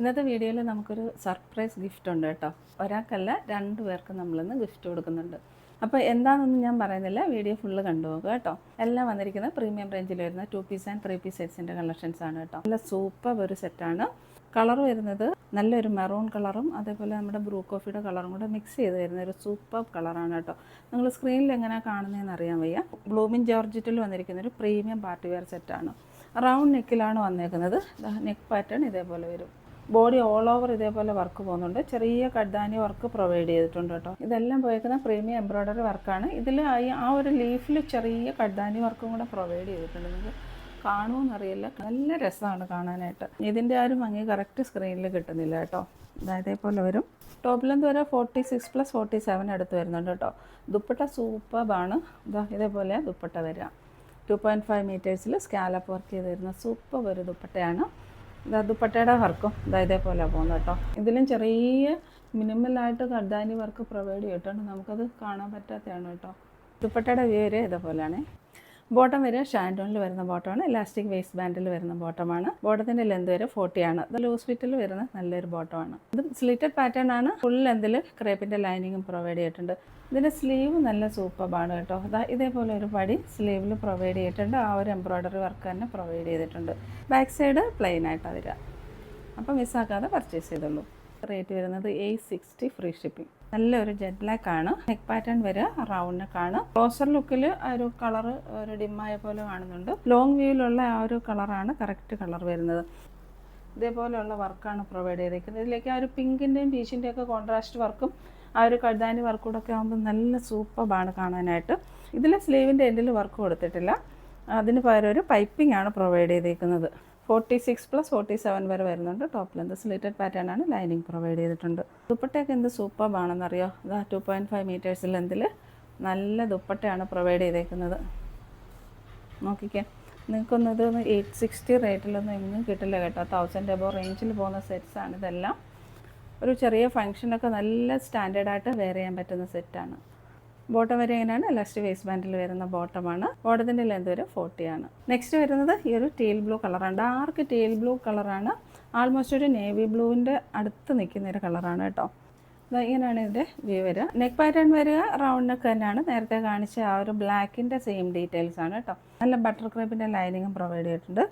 ഇന്നത്തെ വീഡിയോയിൽ നമുക്കൊരു സർപ്രൈസ് ഗിഫ്റ്റ് ഉണ്ട് കേട്ടോ. ഒരാൾക്കല്ല 2 പേർക്ക് നമ്മളിന്ന് ഗിഫ്റ്റ് കൊടുക്കുന്നുണ്ട്. അപ്പോൾ എന്താണെന്നൊന്നും ഞാൻ പറയുന്നില്ല, വീഡിയോ ഫുള്ള് കണ്ടുപോകുക കേട്ടോ. എല്ലാം വന്നിരിക്കുന്ന പ്രീമിയം റേഞ്ചിൽ വരുന്ന 2 പീസ് ആൻഡ് 3 പീസ് സെറ്റ്സിൻ്റെ കളക്ഷൻസ് ആണ് കേട്ടോ. നല്ല സൂപ്പർ ഒരു സെറ്റാണ്. കളർ വരുന്നത് നല്ലൊരു മെറൂൺ കളറും അതേപോലെ നമ്മുടെ ബ്രൂ കോഫിയുടെ കളറും കൂടെ മിക്സ് ചെയ്ത് വരുന്ന ഒരു സൂപ്പർ കളറാണ് കേട്ടോ. നിങ്ങൾ സ്ക്രീനിൽ എങ്ങനെയാണ് കാണുന്നതെന്ന് അറിയാൻ വയ്യ. ബ്ലൂമിൻ ജോർജറ്റിൽ വന്നിരിക്കുന്ന ഒരു പ്രീമിയം പാർട്ടി വെയർ സെറ്റാണ്. റൗണ്ട് നെക്കിലാണ് വന്നേക്കുന്നത്. നെക്ക് പാറ്റേൺ ഇതേപോലെ വരും. ബോഡി ഓൾ ഓവർ ഇതേപോലെ വർക്ക് പോകുന്നുണ്ട്. ചെറിയ കഡ്ദാനി വർക്ക് പ്രൊവൈഡ് ചെയ്തിട്ടുണ്ട് കേട്ടോ. ഇതെല്ലാം പോയേക്കുന്ന പ്രീമിയം എംബ്രോയ്ഡറി വർക്കാണ്. ഇതിൽ ആ ഒരു ലീഫിൽ ചെറിയ കഡ്ദാനി വർക്കും കൂടെ പ്രൊവൈഡ് ചെയ്തിട്ടുണ്ട്. നിങ്ങൾക്ക് കാണുമെന്നറിയില്ല, നല്ല രസമാണ് കാണാനായിട്ട്. ഇതിൻ്റെ ആ ഒരു ഭംഗി കറക്റ്റ് സ്ക്രീനിൽ കിട്ടുന്നില്ല കേട്ടോ. ഇതേപോലെ വരും. ടോപ്പ് ലെന്ത് വരെ 46+47 അടുത്ത് വരുന്നുണ്ട് കേട്ടോ. ദുപ്പട്ട സൂപ്പറാണ്. ഇതേപോലെ ദുപ്പട്ട വരിക. 2.5 മീറ്റേഴ്സിൽ സ്കാലപ്പ് വർക്ക് ചെയ്ത് വരുന്ന സൂപ്പർ ഒരു ദുപ്പട്ടയാണ്. ദുപ്പട്ടയുടെ വർക്കും ഇതേപോലെ പോകുന്നു കേട്ടോ. ഇതിലും ചെറിയ മിനിമലായിട്ട് കർദാനി വർക്ക് പ്രൊവൈഡ് ചെയ്തിട്ടുണ്ട്. നമുക്കത് കാണാൻ പറ്റാത്തതാണ് കേട്ടോ. ദുപ്പട്ടയുടെ വ്യൂ വരെ ഇതേപോലെയാണ്. ബോട്ടം വരെ ഷാൻഡോണിൽ വരുന്ന ബോട്ടമാണ്. ഇലാസ്റ്റിക് വേസ്റ്റ് ബാൻഡിൽ വരുന്ന ബോട്ടമാണ്. ബോട്ടത്തിൻ്റെ ലെന്ത് വരെ 40 ആണ്. ഇത് ലൂസ് ഫിറ്റിൽ വരുന്ന നല്ലൊരു ബോട്ടമാണ്. ഇത് സ്ലിറ്റഡ് പാറ്റേൺ ആണ്. ഫുൾ ലെന്തിൽ ക്രേപ്പിൻ്റെ ലൈനിങ്ങും പ്രൊവൈഡ് ചെയ്തിട്ടുണ്ട്. ഇതിൻ്റെ സ്ലീവ് നല്ല സൂപ്പറാണ് കേട്ടോ. ഇതേപോലെ ഒരു പടി സ്ലീവിൽ പ്രൊവൈഡ് ചെയ്തിട്ടുണ്ട്. ആ ഒരു എംബ്രോയ്ഡറി വർക്ക് തന്നെ പ്രൊവൈഡ് ചെയ്തിട്ടുണ്ട്. ബാക്ക് സൈഡ് പ്ലെയിൻ ആയിട്ടാണ് വരിക. അപ്പോൾ മിസ്സാക്കാതെ പർച്ചേസ് ചെയ്തുള്ളൂ. റേറ്റ് വരുന്നത് 860 ഫ്രീ ഷിപ്പിംഗ്. നല്ലൊരു ജെറ്റ് ബ്ലാക്ക് ആണ്. നെക്ക് പാറ്റേൺ വരെ റൗണ്ട് നെക്കാണ്. ക്ലോസർ ലുക്കിൽ ആ ഒരു കളർ ഒരു ഡിമ്മായ പോലെ കാണുന്നുണ്ട്. ലോങ് വ്യൂവിലുള്ള ആ ഒരു കളറാണ് കറക്റ്റ് കളർ വരുന്നത്. ഇതേപോലെയുള്ള വർക്കാണ് പ്രൊവൈഡ് ചെയ്തിരിക്കുന്നത്. ഇതിലേക്ക് ആ ഒരു പിങ്കിൻ്റെയും പീച്ചിൻ്റെയും ഒക്കെ കോൺട്രാസ്റ്റ് വർക്കും ആ ഒരു കഡ്ദാനി വർക്കൂടെ ഒക്കെ ആകുമ്പോൾ നല്ല സൂപ്പറാണ് കാണാനായിട്ട്. ഇതിൽ സ്ലീവിൻ്റെ എൻഡിൽ വർക്ക് കൊടുത്തിട്ടില്ല. അതിന് പകരം ഒരു പൈപ്പിംഗ് ആണ് പ്രൊവൈഡ് ചെയ്തിരിക്കുന്നത്. 46+47 വരെ വരുന്നുണ്ട്. ടോപ്പ് ലെന്ത് സ്ലിറ്റഡ് പാറ്റേൺ ആണ്. ലൈനിങ് പ്രൊവൈഡ് ചെയ്തിട്ടുണ്ട്. ദുപ്പട്ടയൊക്കെ എന്ത് സൂപ്പറാണെന്നറിയോ. 2.5 മീറ്റേഴ്സ് ലെന്തിൽ നല്ല ദുപ്പട്ടയാണ് പ്രൊവൈഡ് ചെയ്തേക്കുന്നത്. നോക്കിക്കേ, നിങ്ങൾക്കൊന്നത് 860 റേറ്റിലൊന്നും എങ്ങും കിട്ടില്ല കേട്ടോ. 1000 എബോ റേഞ്ചിൽ പോകുന്ന സെറ്റ്സാണ് ഇതെല്ലാം. ഒരു ചെറിയ ഫംഗ്ഷനൊക്കെ നല്ല സ്റ്റാൻഡേർഡായിട്ട് വെയർ ചെയ്യാൻ പറ്റുന്ന സെറ്റാണ്. ബോട്ടം വരെ എങ്ങനെയാണ് ഇലാസ്റ്റിക് വേസ്റ്റ് ബാൻഡിൽ വരുന്ന ബോട്ടമാണ്. ബോട്ടത്തിൻ്റെ ലെന്ത് വരെ 40 ആണ്. നെക്സ്റ്റ് വരുന്നത് ഈ ഒരു ടീൽ ബ്ലൂ കളറാണ്. ഡാർക്ക് ടീൽ ബ്ലൂ കളറാണ്. ആൾമോസ്റ്റ് ഒരു നേവി ബ്ലൂവിൻ്റെ അടുത്ത് നിൽക്കുന്ന ഒരു കളറാണ് കേട്ടോ. ഇങ്ങനെയാണ് ഇതിൻ്റെ വ്യൂ വരിക. നെക്ക് പാറ്റേൺ വരിക റൗണ്ട് നെക്ക് തന്നെയാണ്. നേരത്തെ കാണിച്ച ആ ഒരു ബ്ലാക്കിൻ്റെ സെയിം ഡീറ്റെയിൽസ് ആണ് കേട്ടോ. നല്ല ബട്ടർ ക്രേപ്പിൻ്റെ ലൈനിങ്ങും പ്രൊവൈഡ് ചെയ്തിട്ടുണ്ട്.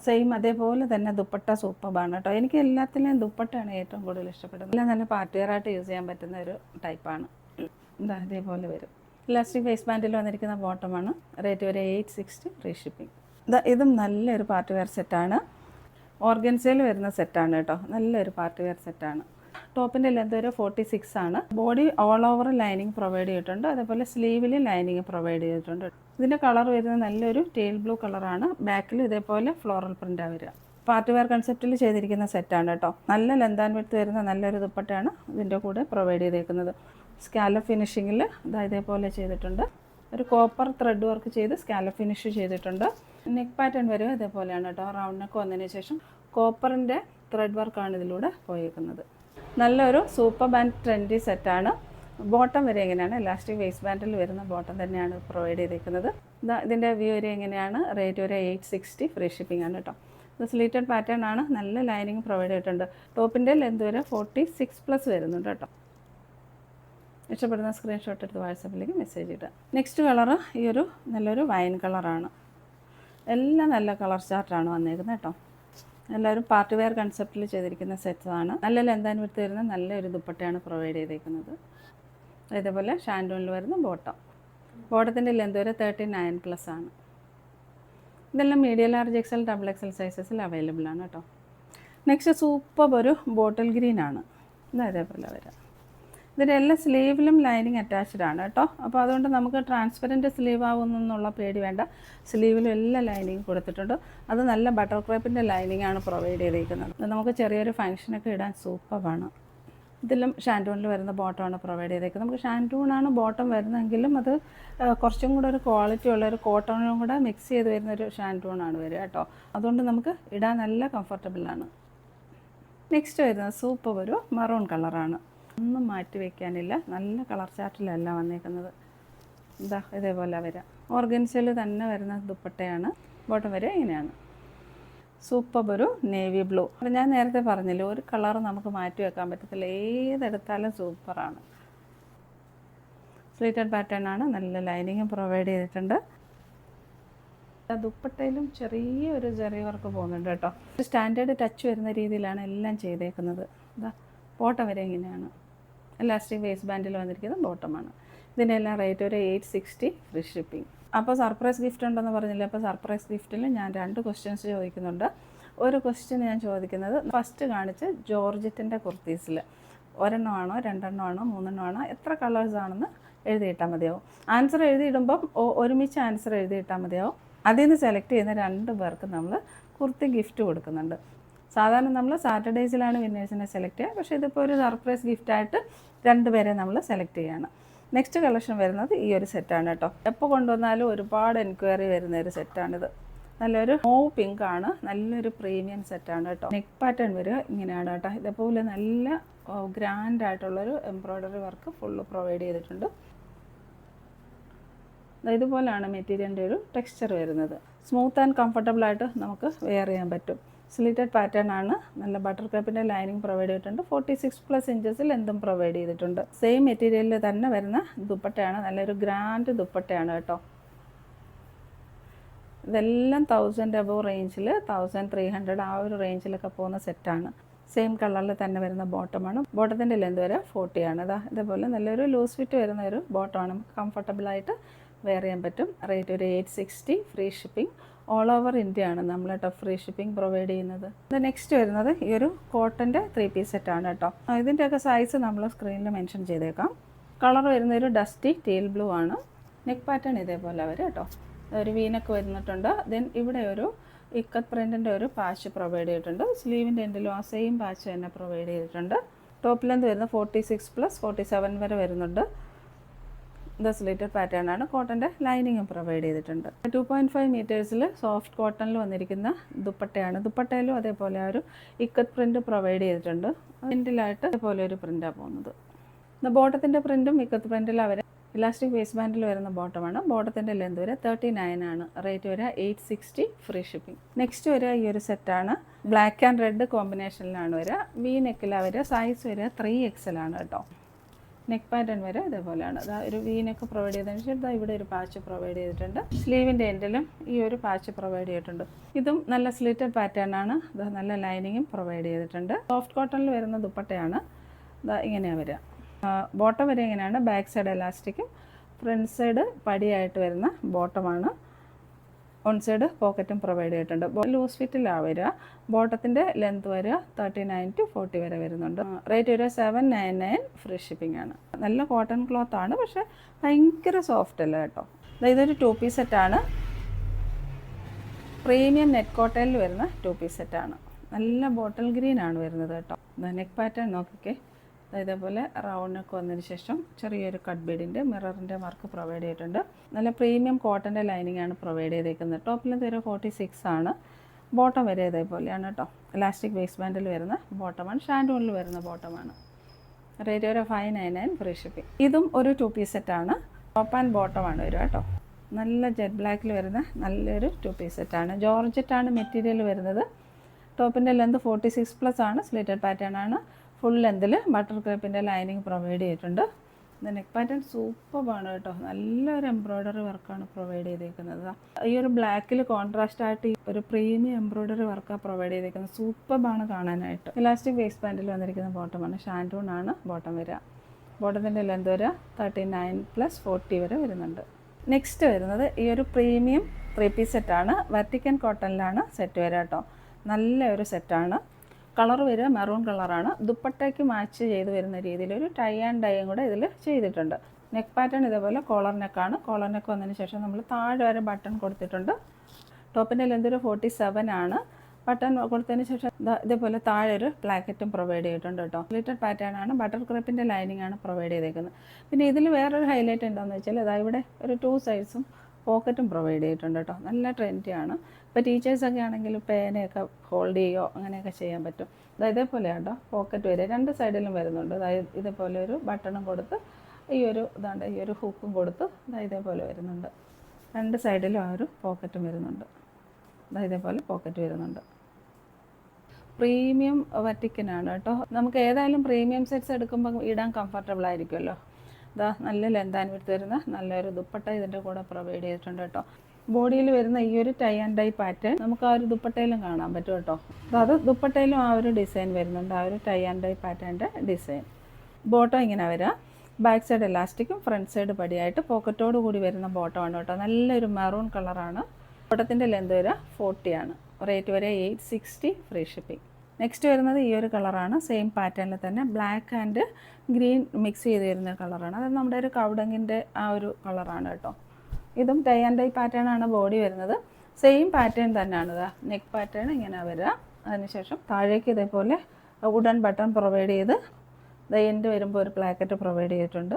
സെയിം അതേപോലെ തന്നെ ദുപ്പട്ട സൂപ്പറാണ് കേട്ടോ. എനിക്ക് എല്ലാത്തിലും ദുപ്പട്ടയാണ് ഏറ്റവും കൂടുതൽ ഇഷ്ടപ്പെടുന്നത്. എല്ലാം നല്ല പാർട്ടി വെയറായിട്ട് യൂസ് ചെയ്യാൻ പറ്റുന്ന ഒരു ടൈപ്പാണ്. ഇതേപോലെ വരും. ഇലാസ്റ്റിക് വേസ്റ്റ് ബാൻഡിൽ വന്നിരിക്കുന്ന ബോട്ടമാണ്. റേറ്റ് വരെ 860 ഫ്രീ ഷിപ്പിംഗ്. ഇതും നല്ലൊരു പാർട്ടി വെയർ സെറ്റാണ്. ഓർഗൻസയിൽ വരുന്ന സെറ്റാണ് കേട്ടോ. നല്ലൊരു പാർട്ടി വെയർ സെറ്റാണ്. ടോപ്പിൻ്റെ ലെന്ത് വരെ 46 ആണ്. Body all over lining provide ചെയ്തിട്ടുണ്ട്. അതേപോലെ സ്ലീവിൽ ലൈനിങ് പ്രൊവൈഡ് ചെയ്തിട്ടുണ്ട്. ഇതിൻ്റെ കളർ വരുന്നത് നല്ലൊരു ടീൽ ബ്ലൂ കളറാണ്. ബാക്കിൽ ഇതേപോലെ ഫ്ലോറൽ പ്രിൻ്റാണ് വരിക. പാർട്ടി വെയർ കൺസെപ്റ്റിൽ ചെയ്തിരിക്കുന്ന സെറ്റാണ് കേട്ടോ. നല്ല ലെന്ത് ആൻഡ് വിഡ്ത്ത് വരുന്ന നല്ലൊരു ദുപ്പട്ടയാണ് ഇതിൻ്റെ കൂടെ പ്രൊവൈഡ് ചെയ്തേക്കുന്നത്. സ്കാലപ്പ് ഫിനിഷിങ്ങിൽ ഇതേപോലെ ചെയ്തിട്ടുണ്ട്. ഒരു കോപ്പർ ത്രെഡ് വർക്ക് ചെയ്ത് സ്കാലപ്പ് ഫിനിഷ് ചെയ്തിട്ടുണ്ട്. നെക്ക് പാറ്റേൺ വരെ ഇതേപോലെയാണ് കേട്ടോ. റൗണ്ട് നെക്ക് വന്നതിന് ശേഷം കോപ്പറിൻ്റെ ത്രെഡ് വർക്കാണ് ഇതിലൂടെ പോയിരിക്കുന്നത്. നല്ലൊരു സൂപ്പർ ബാൻഡ് ട്രെൻഡി സെറ്റാണ്. ബോട്ടം വരെ എങ്ങനെയാണ് ഇലാസ്റ്റിക് വേസ്റ്റ് ബാൻഡിൽ വരുന്ന ബോട്ടം തന്നെയാണ് പ്രൊവൈഡ് ചെയ്തിരിക്കുന്നത്. ഇതിൻ്റെ വ്യൂ വരെ എങ്ങനെയാണ്. റേറ്റ് വരെ 860 ഫ്രീ ഷിപ്പിംഗ് ആണ് കേട്ടോ. ഇത് സ്ലീറ്റഡ് പാറ്റേൺ ആണ്. നല്ല ലൈനിങ് പ്രൊവൈഡ് ചെയ്തിട്ടുണ്ട്. ടോപ്പിൻ്റെ ലെന്ത് വരെ 46+ വരുന്നുണ്ട് കേട്ടോ. ഇഷ്ടപ്പെടുന്ന സ്ക്രീൻഷോട്ട് എടുത്ത് വാട്സാപ്പിലേക്ക് മെസ്സേജ് ഇടുക. നെക്സ്റ്റ് കളറ് ഈ ഒരു നല്ലൊരു വൈൻ കളറാണ്. എല്ലാം നല്ല കളർ ചാർട്ടാണ് വന്നേക്കുന്നത് കേട്ടോ. എല്ലാവരും പാർട്ടി വെയർ കൺസെപ്റ്റിൽ ചെയ്തിരിക്കുന്ന സെറ്റ്സാണ്. നല്ല ലെന്ത് ആൻഡ് വിഡ്ത്ത് വരുന്ന നല്ലൊരു ദുപ്പട്ടയാണ് പ്രൊവൈഡ് ചെയ്തിരിക്കുന്നത്. ഇതേപോലെ ഷാൻഡോണിൽ വരുന്ന ബോട്ടം. ബോട്ടത്തിൻ്റെ ലെന്ത് വരെ 39+ ആണ്. ഇതെല്ലാം മീഡിയം ലാർജ് XL XXL സൈസസിൽ അവൈലബിൾ ആണ് കേട്ടോ. നെക്സ്റ്റ് സൂപ്പർ ഒരു ബോട്ടിൽ ഗ്രീൻ ആണ്. ഇതേപോലെ വരാം. ഇതിൻ്റെ എല്ലാ സ്ലീവിലും ലൈനിങ് അറ്റാച്ച്ഡ് ആണ് കേട്ടോ. അപ്പോൾ അതുകൊണ്ട് നമുക്ക് ട്രാൻസ്പെറൻറ്റ് സ്ലീവ് ആവുമെന്നുള്ള പേടി വേണ്ട. സ്ലീവിലും എല്ലാ ലൈനിങ് കൊടുത്തിട്ടുണ്ട്. അത് നല്ല ബട്ടർ ക്രേപ്പിൻ്റെ ലൈനിങ് ആണ് പ്രൊവൈഡ് ചെയ്തിരിക്കുന്നത്. നമുക്ക് ചെറിയൊരു ഫംഗ്ഷനൊക്കെ ഇടാൻ സൂപ്പറാണ്. ഇതിലും ഷാൻഡൂണിൽ വരുന്ന ബോട്ടമാണ് പ്രൊവൈഡ് ചെയ്തേക്കുന്നത്. നമുക്ക് ഷാൻഡൂണാണ് ബോട്ടം വരുന്നതെങ്കിലും അത് കുറച്ചും കൂടെ ഒരു ക്വാളിറ്റി ഉള്ള ഒരു കോട്ടണും കൂടെ മിക്സ് ചെയ്ത് വരുന്നൊരു ഷാൻഡൂണാണ് വരിക കേട്ടോ. അതുകൊണ്ട് നമുക്ക് ഇടാൻ നല്ല കംഫർട്ടബിളാണ്. നെക്സ്റ്റ് വരുന്നത് സൂപ്പർ ഒരു മറൂൺ കളറാണ്. ഒന്നും മാറ്റി വയ്ക്കാനില്ല. നല്ല കളർ ചാർട്ടിലല്ല വന്നേക്കുന്നത്. ഇതേപോലെ വരാം. ഓർഗൻസിൽ തന്നെ വരുന്ന ദുപ്പട്ടയാണ്. ബോട്ടം വരെ ഇങ്ങനെയാണ്. സൂപ്പർ ഒരു നേവി ബ്ലൂ. ഞാൻ നേരത്തെ പറഞ്ഞില്ലേ, ഒരു കളർ നമുക്ക് മാറ്റി വെക്കാൻ പറ്റത്തില്ല, ഏതെടുത്താലും സൂപ്പറാണ്. സ്ലീറ്റഡ് പാറ്റേൺ ആണ്, നല്ല ലൈനിങ്ങും പ്രൊവൈഡ് ചെയ്തിട്ടുണ്ട്. ദുപ്പട്ടയിലും ചെറിയൊരു ജെറി വർക്ക് പോകുന്നുണ്ട് കേട്ടോ. സ്റ്റാൻഡേർഡ് ടച്ച് വരുന്ന രീതിയിലാണ് എല്ലാം ചെയ്തേക്കുന്നത്. ഇതാ ബോട്ടം വരെ ഇങ്ങനെയാണ്. ഇലാസ്റ്റിക് വേസ്റ്റ് ബാൻഡിൽ വന്നിരിക്കുന്ന ബോട്ടമാണ്. ഇതിൻ്റെ എല്ലാം റേറ്റ് ഒരു 860 ഫ്രീ ഷിപ്പിംഗ്. അപ്പോൾ സർപ്രൈസ് ഗിഫ്റ്റ് ഉണ്ടെന്ന് പറഞ്ഞില്ലേ, അപ്പോൾ സർപ്രൈസ് ഗിഫ്റ്റിൽ ഞാൻ 2 ക്വസ്റ്റ്യൻസ് ചോദിക്കുന്നുണ്ട്. ഒരു ക്വസ്റ്റ്യൻ ഞാൻ ചോദിക്കുന്നത്, ഫസ്റ്റ് കാണിച്ച് ജോർജറ്റിൻ്റെ കുർത്തീസിൽ ഒരെണ്ണമാണോ 2 എണ്ണമാണോ 3 എണ്ണമാണോ എത്ര കളേഴ്സ് ആണെന്ന് എഴുതിയിട്ടാൽ മതിയാവും. ആൻസർ എഴുതിയിടുമ്പം ഒരുമിച്ച് ആൻസർ എഴുതിയിട്ടാൽ മതിയാവും. അതിൽ നിന്ന് സെലക്ട് ചെയ്യുന്ന 2 പേർക്ക് നമ്മൾ കുർത്തി ഗിഫ്റ്റ് കൊടുക്കുന്നുണ്ട്. സാധാരണ നമ്മൾ സാറ്റർഡേയ്സിലാണ് വിന്നേഴ്സിനെ സെലക്ട് ചെയ്യുക, പക്ഷേ ഇതിപ്പോൾ ഒരു സർപ്രൈസ് ഗിഫ്റ്റായിട്ട് 2 പേരെ നമ്മൾ സെലക്ട് ചെയ്യുകയാണ്. നെക്സ്റ്റ് കളക്ഷൻ വരുന്നത് ഈ ഒരു സെറ്റാണ് കേട്ടോ. എപ്പോൾ കൊണ്ടുവന്നാലും ഒരുപാട് എൻക്വയറി വരുന്ന ഒരു സെറ്റാണിത്. നല്ലൊരു മോവ് പിങ്ക് ആണ്, നല്ലൊരു പ്രീമിയം സെറ്റാണ് കേട്ടോ. നെക്ക് പാറ്റേൺ വരിക ഇങ്ങനെയാണ് കേട്ടോ. ഇതേപോലെ നല്ല ഗ്രാൻഡ് ആയിട്ടുള്ളൊരു എംബ്രോയ്ഡറി വർക്ക് ഫുള്ള് പ്രൊവൈഡ് ചെയ്തിട്ടുണ്ട്. ഇതുപോലെയാണ് മെറ്റീരിയലിൻ്റെ ഒരു ടെക്സ്ചർ വരുന്നത്. സ്മൂത്ത് ആൻഡ് കംഫർട്ടബിൾ ആയിട്ട് നമുക്ക് വെയർ ചെയ്യാൻ പറ്റും. സ്ലിറ്റഡ് പാറ്റേൺ ആണ്, നല്ല ബട്ടർ ക്രേപ്പിൻ്റെ ലൈനിങ് പ്രൊവൈഡ് ചെയ്തിട്ടുണ്ട്. 46+ ഇഞ്ചസിൽ എന്തും പ്രൊവൈഡ് ചെയ്തിട്ടുണ്ട്. സെയിം മെറ്റീരിയലിൽ തന്നെ വരുന്ന ദുപ്പട്ടയാണ്, നല്ലൊരു ഗ്രാൻഡ് ദുപ്പട്ടയാണ് കേട്ടോ. ഇതെല്ലാം 1000 അബവ് റേഞ്ചിൽ 1300 ആ ഒരു റേഞ്ചിലൊക്കെ പോകുന്ന സെറ്റാണ്. സെയിം കളറിൽ തന്നെ വരുന്ന ബോട്ടമാണ്. ബോട്ടത്തിൻ്റെ ലെന്ത് വരെ 40 ആണ്. ഇതേപോലെ നല്ലൊരു ലൂസ് ഫിറ്റ് വരുന്ന ഒരു ബോട്ടമാണ്, നമുക്ക് കംഫർട്ടബിളായിട്ട് വെയർ ചെയ്യാൻ പറ്റും. റേറ്റ് ഒരു 860 free shipping. All over India ആണ് നമ്മൾ കേട്ടോ ഫ്രീ ഷിപ്പിംഗ് പ്രൊവൈഡ് ചെയ്യുന്നത്. നെക്സ്റ്റ് വരുന്നത് ഈ ഒരു കോട്ടൻ്റെ 3 പീസ് സെറ്റാണ് കേട്ടോ. ഇതിൻ്റെയൊക്കെ സൈസ് നമ്മൾ സ്ക്രീനിൽ മെൻഷൻ ചെയ്തേക്കാം. കളർ വരുന്ന ഒരു ഡസ്റ്റി ടീൽ ബ്ലൂ ആണ്. നെക്ക് പാറ്റേൺ ഇതേപോലെ വരും കേട്ടോ. ഒരു വീനൊക്കെ വരുന്നിട്ടുണ്ട്. ദെൻ ഇവിടെ ഒരു ഇക്കത്ത് പ്രിൻറ്റിൻ്റെ ഒരു പാച്ച് പ്രൊവൈഡ് ചെയ്തിട്ടുണ്ട്. സ്ലീവിൻ്റെ എൻഡിലും ആ സെയിം പാച്ച് തന്നെ പ്രൊവൈഡ് ചെയ്തിട്ടുണ്ട്. ടോപ്പ് ലെന്ത് വരുന്നത് 46+ 47 വരെ വരുന്നുണ്ട്. ഇത് സ്ലിറ്റഡ് പാറ്റേൺ ആണ്. കോട്ടൻ്റെ ലൈനിങ്ങും പ്രൊവൈഡ് ചെയ്തിട്ടുണ്ട്. 2.5 മീറ്റേഴ്സിൽ സോഫ്റ്റ് കോട്ടണിൽ വന്നിരിക്കുന്ന ദുപ്പട്ടയാണ്. ദുപ്പട്ടയിലും അതേപോലെ ഒരു ഇക്കത്ത് പ്രിൻറ്റ് പ്രൊവൈഡ് ചെയ്തിട്ടുണ്ട്. പ്രിൻറ്റിലായിട്ട് ഇതേപോലെ ഒരു പ്രിൻറ്റാണ് പോകുന്നത്. ബോട്ടത്തിൻ്റെ പ്രിൻറ്റും ഇക്കത്ത് പ്രിൻറ്റിൽ അവർ ഇലാസ്റ്റിക് വേസ്റ്റ് ബാൻഡിൽ വരുന്ന ബോട്ടമാണ്. ബോട്ടത്തിൻ്റെ ലെന്ത് വരെ 39 ആണ്. റേറ്റ് വരെ 860 ഫ്രീ ഷിപ്പിംഗ്. നെക്സ്റ്റ് വരെ ഈ ഒരു സെറ്റാണ്. ബ്ലാക്ക് ആൻഡ് റെഡ് കോമ്പിനേഷനിലാണ് വരിക. വി നെക്കിലാണ് വരിക. സൈസ് വരെ 3XL ആണ് കേട്ടോ. നെക്ക് പാറ്റേൺ വരെ ഇതേപോലെയാണ്. ഒരു വി നെക്ക് പ്രൊവൈഡ് ചെയ്തതിന് ശേഷം ഇവിടെ ഒരു പാച്ച് പ്രൊവൈഡ് ചെയ്തിട്ടുണ്ട്. സ്ലീവിൻ്റെ എൻഡിലും ഈ ഒരു പാച്ച് പ്രൊവൈഡ് ചെയ്തിട്ടുണ്ട്. ഇതും നല്ല സ്ലിറ്റഡ് പാറ്റേൺ ആണ്. നല്ല ലൈനിങ്ങും പ്രൊവൈഡ് ചെയ്തിട്ടുണ്ട്. സോഫ്റ്റ് കോട്ടണിൽ വരുന്ന ദുപ്പട്ടയാണ്. ഇങ്ങനെയാണ് വരിക. ബോട്ടം വരെ ഇങ്ങനെയാണ്. ബാക്ക് സൈഡ് എലാസ്റ്റിക്കും ഫ്രണ്ട് സൈഡ് പടിയായിട്ട് വരുന്ന ബോട്ടമാണ്. ഓൺ സൈഡ് പോക്കറ്റും പ്രൊവൈഡ് ചെയ്തിട്ടുണ്ട്. ലൂസ് ഫിറ്റിലാണ് വരിക. ബോട്ടത്തിൻ്റെ ലെന്ത് വരിക 39 to 40 വരെ വരുന്നുണ്ട്. റേറ്റ് വരിക 799 ഫ്രീ ഷിപ്പിംഗ് ആണ്. നല്ല കോട്ടൺ ക്ലോത്ത് ആണ്, പക്ഷേ ഭയങ്കര സോഫ്റ്റ് അല്ല കേട്ടോ. ഇതൊരു 2 പീസ് സെറ്റാണ്. പ്രീമിയം നെറ്റ് കോട്ടണിൽ വരുന്ന 2 പീസ് സെറ്റാണ്. നല്ല ബോട്ടിൽ ഗ്രീൻ ആണ് വരുന്നത് കേട്ടോ. നെക്ക് പാറ്റേൺ നോക്കിക്കേ. ഇതേപോലെ റൗണ്ട് നെക്ക് വന്നതിന് ശേഷം ചെറിയൊരു കട്ട് ബീഡിൻ്റെ മിററിൻ്റെ വർക്ക് പ്രൊവൈഡ് ചെയ്തിട്ടുണ്ട്. നല്ല പ്രീമിയം കോട്ടൻ്റെ ലൈനിങ് ആണ് പ്രൊവൈഡ് ചെയ്തേക്കുന്നത്. ടോപ്പിൽ വരെ 46 ആണ്. ബോട്ടം വരെ ഇതേപോലെയാണ് കേട്ടോ. ഇലാസ്റ്റിക് വേസ്റ്റ് ബാൻഡിൽ വരുന്ന ബോട്ടമാണ്. ഷാൻഡൂണിൽ വരുന്ന ബോട്ടമാണ്. റേറ്റ് വരെ 599 ഫ്രീ ഷിപ്പിംഗ്. ഇതും ഒരു 2 പീസ് സെറ്റാണ്. ടോപ്പ് ആൻഡ് ബോട്ടമാണ് വരിക കേട്ടോ. നല്ല ജെറ്റ് ബ്ലാക്കിൽ വരുന്ന നല്ലൊരു 2 പീസ് സെറ്റാണ്. ജോർജറ്റാണ് മെറ്റീരിയൽ വരുന്നത്. ടോപ്പിൻ്റെ ലെന്ത് 46+ ആണ്. സ്ലിറ്റഡ് പാറ്റേൺ ആണ്. ഫുൾ ലെന്തിൽ ബട്ടർ ക്രേപ്പിൻ്റെ ലൈനിങ് പ്രൊവൈഡ് ചെയ്തിട്ടുണ്ട്. നെക്ക് പാറ്റേൺ സൂപ്പറാണ് കേട്ടോ. നല്ലൊരു എംബ്രോയ്ഡറി വർക്കാണ് പ്രൊവൈഡ് ചെയ്തേക്കുന്നത്. ഈ ഒരു ബ്ലാക്കിൽ കോൺട്രാസ്റ്റ് ആയിട്ട് ഒരു പ്രീമിയം എംബ്രോയ്ഡറി വർക്കാണ് പ്രൊവൈഡ് ചെയ്തേക്കുന്നത്. സൂപ്പറാണ് കാണാനായിട്ട്. ഇലാസ്റ്റിക് വേസ്റ്റ് ബാൻഡിൽ വന്നിരിക്കുന്ന ബോട്ടമാണ്. ഷാൻഡൂൺ ആണ് ബോട്ടം വരിക. ബോട്ടത്തിൻ്റെ ലെന്ത് വരിക 39 + 40 വരെ വരുന്നുണ്ട്. നെക്സ്റ്റ് വരുന്നത് ഈ ഒരു പ്രീമിയം 3 പീസ് സെറ്റാണ്. വെർട്ടിക്കൻ കോട്ടണിലാണ് സെറ്റ് വരിക കേട്ടോ. നല്ല ഒരു സെറ്റാണ്. കളർ വരിക മെറൂൺ കളറാണ്. ദുപ്പട്ടയ്ക്ക് മാച്ച് ചെയ്ത് വരുന്ന രീതിയിൽ ഒരു ടൈ ആൻഡ് ഡൈയും കൂടെ ഇതിൽ ചെയ്തിട്ടുണ്ട്. നെക്ക് പാറ്റേൺ ഇതേപോലെ കോളർ നെക്കാണ്. കോളർ നെക്ക് വന്നതിന് ശേഷം നമ്മൾ താഴെ വരെ ബട്ടൺ കൊടുത്തിട്ടുണ്ട്. ടോപ്പിൻ്റെ ലെന്ത് ഒരു 47 ആണ്. ബട്ടൺ കൊടുത്തതിന് ശേഷം ഇതേപോലെ താഴെ ഒരു പ്ലാക്കറ്റും പ്രൊവൈഡ് ചെയ്തിട്ടുണ്ട് കേട്ടോ. സ്ലിറ്റഡ് പാറ്റേൺ ആണ്. ബട്ടർ ക്രേപ്പിൻ്റെ ലൈനിങ് ആണ് പ്രൊവൈഡ് ചെയ്തേക്കുന്നത്. പിന്നെ ഇതിൽ വേറൊരു ഹൈലൈറ്റ് എന്താണെന്ന് വെച്ചാൽ ഇവിടെ ഒരു 2 സൈഡ്സും പോക്കറ്റും പ്രൊവൈഡ് ചെയ്തിട്ടുണ്ട് കേട്ടോ. നല്ല ട്രെൻഡിയാണ്. ഇപ്പോൾ ടീച്ചേഴ്സൊക്കെ ആണെങ്കിൽ പേനയൊക്കെ ഹോൾഡ് ചെയ്യുകയോ അങ്ങനെയൊക്കെ ചെയ്യാൻ പറ്റും. ഇതേപോലെയാണ് കേട്ടോ. പോക്കറ്റ് വരെ 2 സൈഡിലും വരുന്നുണ്ട്. ഇതേപോലെ ഒരു ബട്ടണും കൊടുത്ത് ഈ ഒരു ഹൂക്കും കൊടുത്ത് ഇതേപോലെ വരുന്നുണ്ട്. 2 സൈഡിലും ആ ഒരു പോക്കറ്റും വരുന്നുണ്ട്. ഇതേപോലെ പോക്കറ്റ് വരുന്നുണ്ട്. പ്രീമിയം വറ്റിക്കനാണ് കേട്ടോ. നമുക്ക് ഏതായാലും പ്രീമിയം സെറ്റ്സ് എടുക്കുമ്പോൾ ഇടാൻ കംഫർട്ടബിൾ ആയിരിക്കുമല്ലോ. ഇതാ നല്ല ലെന്ത് ആൻഡ് വിഡ്ത്ത് വരുന്ന നല്ലൊരു ദുപ്പട്ട ഇതിൻ്റെ കൂടെ പ്രൊവൈഡ് ചെയ്തിട്ടുണ്ട് കേട്ടോ. ബോഡിയിൽ വരുന്ന ഈ ഒരു ടൈ ആൻഡ് ഡൈ പാറ്റേൺ നമുക്ക് ആ ഒരു ദുപ്പട്ടയിലും കാണാൻ പറ്റും കേട്ടോ. അത് ദുപ്പട്ടയിലും ആ ഒരു ഡിസൈൻ വരുന്നുണ്ട്, ആ ഒരു ടൈ ആൻഡ് ഡൈ പാറ്റേണിൻ്റെ ഡിസൈൻ. ബോട്ടം ഇങ്ങനെ വരാം. ബാക്ക് സൈഡ് എലാസ്റ്റിക്കും ഫ്രണ്ട് സൈഡ് പടിയായിട്ട് പോക്കറ്റോട് കൂടി വരുന്ന ബോട്ടമാണ് കേട്ടോ. നല്ലൊരു മെറൂൺ കളറാണ്. ബോട്ടത്തിൻ്റെ ലെന്ത് വരെ 40 ആണ്. റേറ്റ് വരെ 860, ഫ്രീ ഷിപ്പിംഗ്. നെക്സ്റ്റ് വരുന്നത് ഈ ഒരു കളറാണ്. സെയിം പാറ്റേണിൽ തന്നെ ബ്ലാക്ക് ആൻഡ് ഗ്രീൻ മിക്സ് ചെയ്ത് വരുന്ന കളറാണ്. അത് നമ്മുടെ ഒരു കൗഡങ്ങിൻ്റെ ആ ഒരു കളറാണ് കേട്ടോ. ഇതും ടൈ ആൻഡ് ഡൈ പാറ്റേൺ ആണ് ബോഡി വരുന്നത്. സെയിം പാറ്റേൺ തന്നെയാണ്. ഇതാ നെക്ക് പാറ്റേൺ ഇങ്ങനെ വരിക. അതിനുശേഷം താഴേക്ക് ഇതേപോലെ വുഡൻ ബട്ടൺ പ്രൊവൈഡ് ചെയ്ത് എൻഡ് വരുമ്പോൾ ഒരു പ്ലാക്കറ്റ് പ്രൊവൈഡ് ചെയ്തിട്ടുണ്ട്.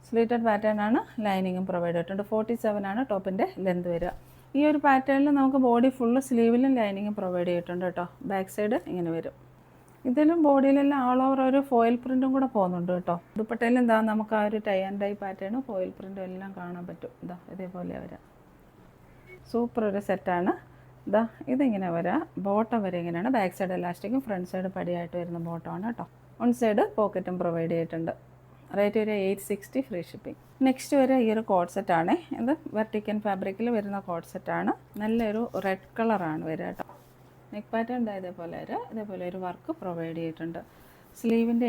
സ്ലീറ്റഡ് പാറ്റേൺ ആണ്. ലൈനിങ്ങും പ്രൊവൈഡ് ചെയ്തിട്ടുണ്ട്. 47 ആണ് ടോപ്പിൻ്റെ ലെന്ത് വരിക. ഈ ഒരു പാറ്റേണിൽ നമുക്ക് ബോഡി ഫുള്ള് സ്ലീവിലും ലൈനിങ്ങും പ്രൊവൈഡ് ചെയ്തിട്ടുണ്ട് കേട്ടോ. ബാക്ക് സൈഡ് ഇങ്ങനെ വരും. ഇതിലും ബോഡിയിലെല്ലാം ഓൾ ഓവർ ഒരു ഫോയിൽ പ്രിൻറ്റും കൂടെ പോകുന്നുണ്ട് കേട്ടോ. ദുപ്പട്ടയിൽ എന്താ നമുക്ക് ആ ഒരു ടൈ ആൻഡ് ഡൈ പാറ്റേണും ഫോയിൽ പ്രിൻറ്റും എല്ലാം കാണാൻ പറ്റും. ഇതാ ഇതേപോലെ വരാം. സൂപ്പർ ഒരു സെറ്റാണ്. ഇതാ ഇതിങ്ങനെ വരാം. ബോട്ടം വരെ ഇങ്ങനെയാണ്. ബാക്ക് സൈഡ് എലാസ്റ്റിക്കും ഫ്രണ്ട് സൈഡ് പടിയായിട്ട് വരുന്ന ബോട്ടമാണ് കേട്ടോ. വൺ സൈഡ് പോക്കറ്റും പ്രൊവൈഡ് ചെയ്തിട്ടുണ്ട്. റേറ്റ് വരെ 860, ഫ്രീ ഷിപ്പിംഗ്. നെക്സ്റ്റ് വരെ ഈ ഒരു കോഡ് സെറ്റാണ്. ഇത് വെർട്ടിക്കൻ ഫാബ്രിക്കിൽ വരുന്ന കോഡ് സെറ്റാണ്. നല്ലൊരു റെഡ് കളറാണ് വരിക കേട്ടോ. നെക്ക് പാറ്റേൺ ഇതേപോലെ വരിക. ഇതേപോലെ ഒരു വർക്ക് പ്രൊവൈഡ് ചെയ്തിട്ടുണ്ട്. സ്ലീവിൻ്റെ